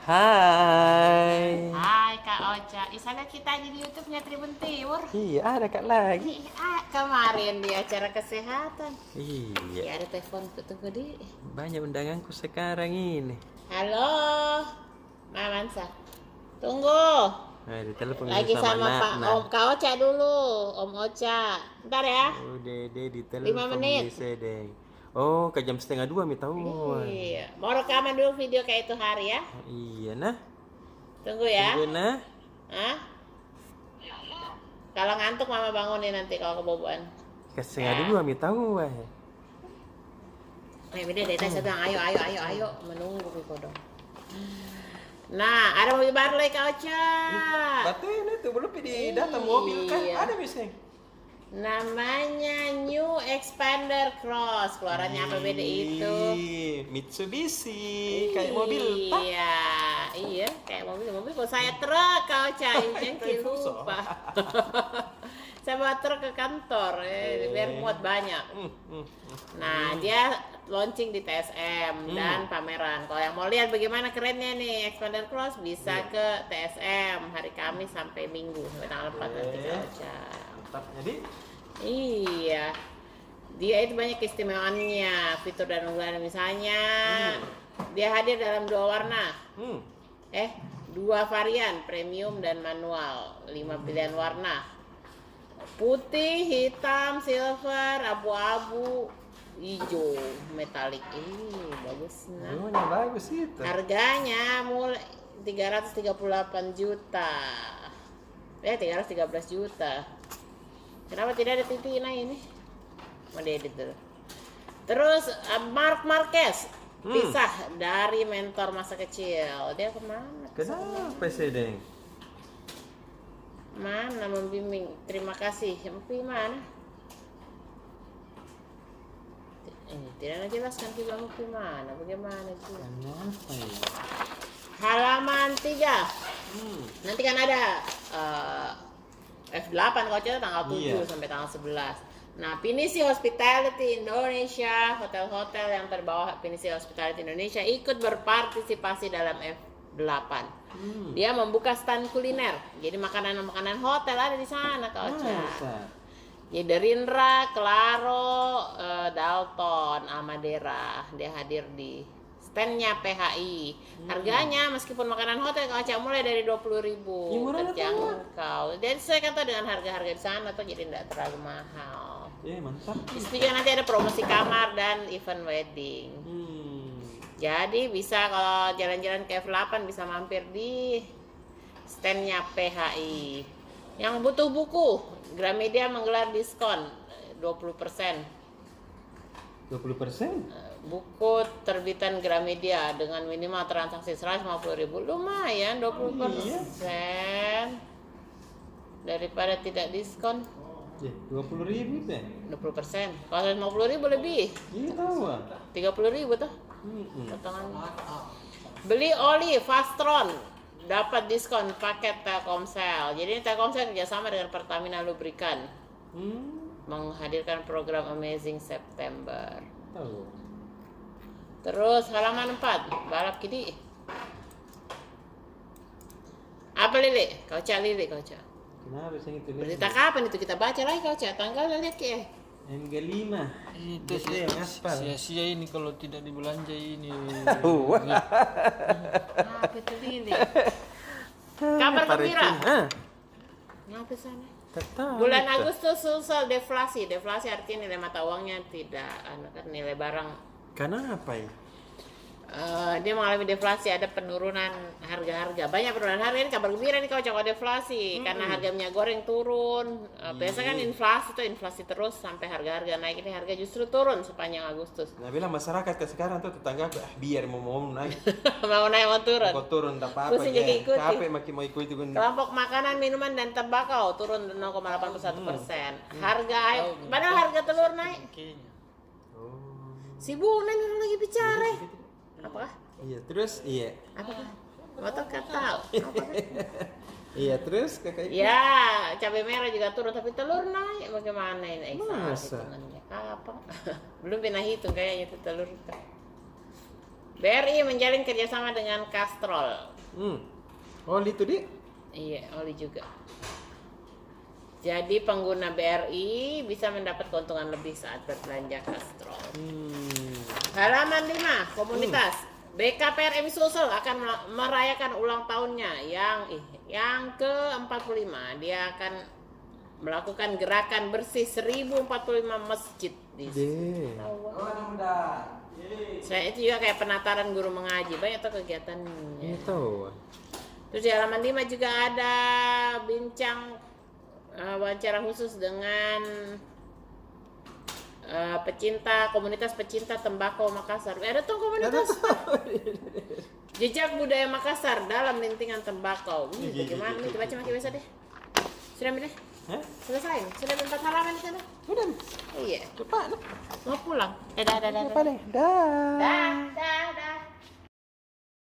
Hai. Hai Kak Ocha, Isana kita di YouTube-nya Tribun Timur. Iya, ada Kak lagi. Kemarin di acara kesehatan. Iya. Ya ada telepon tunggu di. Banyak undanganku sekarang ini. Halo, Mamansa. Tunggu. Nah, ditelepon Lagi sama Pak Om Kak Ocha dulu, Om Ocha. Bentar ya. Oh, Dede 5 ditelepon menit. di sedeng. Oh, ke jam setengah 2 mi tahu. Iya, mau rekaman dulu video kayak itu hari ya. Iya nah. Tunggu ya. Tunggu nah. Hah? Kalau ngantuk Mama bangunin nanti kalau keboboan. Ke setengah 2 mi tahu wah. Beda Dede sedang ayo menunggu kodong. Nah, ada mobil baru lagi Kak Ocha. Batu ini tuh belum di data mobil kan Iya. ada misalnya. Namanya New Expander Cross. Keluarannya apa beda itu? Mitsubishi kayak mobil tak? Iya, kayak mobil kalau saya truk Kak Ocha, jangan lupa. Saya bawa truk ke kantor, biar muat banyak. Nah, dia launching di TSM dan pameran. Kalau yang mau lihat bagaimana kerennya nih Expander Cross, bisa ke TSM hari Kamis sampai Minggu, sampai tanggal 4 nanti Kak Ocha. Mantap. Jadi Iya, dia itu banyak keistimewaannya, fitur dan unggulan misalnya. Dia hadir dalam 2 warna, 2 varian, premium dan manual, 5 pilihan warna, putih, hitam, silver, abu-abu, hijau, metalik. Bagus nah. bagus itu. Harganya mulai 338 juta. 313 juta. Kenapa tidak ada titiknya ini? Mau diedit dulu. Terus Marc Marquez pisah dari mentor masa kecil. Dia kemana? Kenapa sedeng? Mana membimbing? Terima kasih. Tapi mana? Ini tidak jelaskan kita mau mana? Bagaimana itu? Kenapa ya? Halaman 3. Nanti kan ada F8 kalau cerita tanggal 7 sampai tanggal 11. Nah, Pinisi Hospitality Indonesia, hotel-hotel yang terbawah Pinisi Hospitality Indonesia ikut berpartisipasi dalam F8. Dia membuka stand kuliner. Jadi makanan-makanan hotel ada di sana Kak Ocha. Ya Derindra, Claro, Dalton, Amadera, dia hadir di standnya PHI. Harganya meskipun makanan hotel Kak Ocha mulai dari 20.000 terjangkau. Jadi saya kata dengan harga-harga di sana tuh jadi tidak terlalu mahal. Mantap. Juga nanti ada promosi kamar dan event wedding. Jadi bisa kalau jalan-jalan ke F8 bisa mampir di standnya PHI. Yang butuh buku, Gramedia menggelar diskon 20%. 20%? Buku terbitan Gramedia dengan minimal transaksi 150.000, lumayan 20%. Daripada tidak diskon. 20.000 deh. 20%. Kalau 150.000 lebih. Iya tahu. 30.000 tuh. Potongan. Beli oli Fastron dapat diskon paket Telkomsel. Jadi Telkomsel kerjasama dengan Pertamina Lubrikan. Menghadirkan program Amazing September. Tahu. Terus halaman 4, balap kidi. Apa Lili? Kau Ocha Lili Kau Ocha. Kenapa sih itu? Berita kapan itu kita baca lagi Kau Ocha? Tanggal lihat ya. MG5. Itu sia-sia ini kalau tidak dibelanja ini. Apa itu Lili? Kabar gembira. Ngapa sana? Bulan Agustus sulsel deflasi. Deflasi artinya nilai mata uangnya tidak, nilai barang. Kenapa ya? Dia mengalami deflasi, ada penurunan harga-harga. Banyak penurunan harga, ini kabar gembira nih kalau deflasi. Karena harga minyak goreng turun. Biasa kan inflasi terus sampai harga-harga naik. Ini harga justru turun sepanjang Agustus. Nah bilang masyarakat ke sekarang tuh tetangga biar mau naik. Mau naik mau turun. Mau turun tak apa-apa. Pusing jadi ikuti. Capek makin mau ikuti gue. Kelompok makanan, minuman dan tembakau turun 0,81%. Harga padahal harga telur naik. Si Bunan orang lagi bicara. Apakah? Iya, terus iya. Apakah? Motor nggak tahu. Iya, terus kakak. Ya, cabai merah juga turun tapi telur naik. Bagaimana ini? Masa? Apa? Belum pernah hitung kayaknya itu telur. BRI menjalin kerjasama dengan Castrol. Oli tuh di. Iya, oli juga. Jadi pengguna BRI bisa mendapat keuntungan lebih saat berbelanja kastrol. Halaman 5, komunitas. BKPRM Sulsel akan merayakan ulang tahunnya yang ke-45. Dia akan melakukan gerakan bersih 1045 masjid di sini. Saya itu juga kayak penataran guru mengaji, banyak tuh kegiatannya. Ini tahu. Terus di halaman 5 juga ada bincang wawancara khusus dengan komunitas pecinta tembakau Makassar. Ada tuh komunitas. Jejak budaya Makassar dalam lintingan tembakau. Bagaimana nih? Coba pakai bahasa deh. Sudah deh. Selesai. Sudah 4 halaman di sana. Udah. Iya. Cepat. Mau pulang. Dah. Apa nih? Dah. Dah.